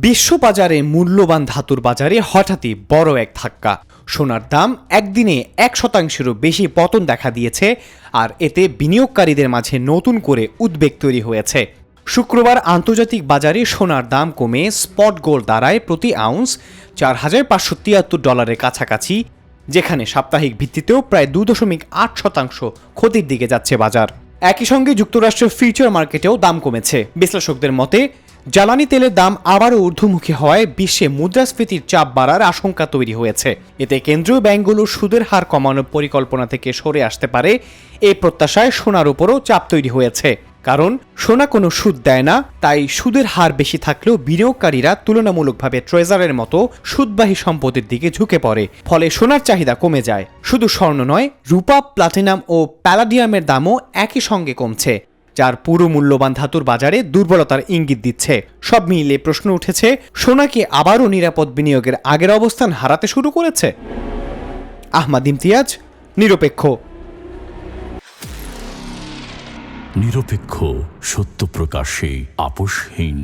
বিশ্ববাজারে মূল্যবান ধাতুর বাজারে হঠাৎই বড় এক ধাক্কা। সোনার দাম একদিনে 1%-এরও বেশি পতন দেখা দিয়েছে, আর এতে বিনিয়োগকারীদের মাঝে নতুন করে উদ্বেগ তৈরি হয়েছে। শুক্রবার আন্তর্জাতিক বাজারে সোনার দাম কমে স্পট গোল্ড দাঁড়ায় প্রতি আউন্স $4,573 কাছাকাছি, যেখানে সাপ্তাহিক ভিত্তিতেও প্রায় 2.8% ক্ষতির দিকে যাচ্ছে বাজার। একই সঙ্গে যুক্তরাষ্ট্রের ফিউচার মার্কেটেও দাম কমেছে। বিশ্লেষকদের মতে জ্বালানি তেলের দাম আবারও ঊর্ধ্বমুখী হওয়ায় বিশ্বে মুদ্রাস্ফীতির চাপ বাড়ার আশঙ্কা তৈরি হয়েছে। এতে কেন্দ্রীয় ব্যাংকগুলোর সুদের হার কমানোর পরিকল্পনা থেকে সরে আসতে পারে, এই প্রত্যাশায় সোনার উপরও চাপ তৈরি হয়েছে। কারণ সোনা কোনো সুদ দেয় না, তাই সুদের হার বেশি থাকলেও বিনিয়োগকারীরা তুলনামূলকভাবে ট্রেজারের মতো সুদবাহী সম্পত্তির দিকে ঝুঁকে পড়ে, ফলে সোনার চাহিদা কমে যায়। শুধু স্বর্ণ নয়, রূপা, প্লাটিনাম ও প্যালাডিয়ামের দামও একই সঙ্গে কমছে, যার পুরো মূল্যবান ধাতুর বাজারে দুর্বলতার ইঙ্গিত দিচ্ছে। সব মিলিয়ে প্রশ্ন উঠেছে, সোনা কি আবারও নিরাপদ বিনিয়োগের আগের অবস্থান হারাতে শুরু করেছে? আহমাদ ইমতিয়াজ, নিরপেক্ষ। নিরপেক্ষ, সত্য প্রকাশে আপোষহীন।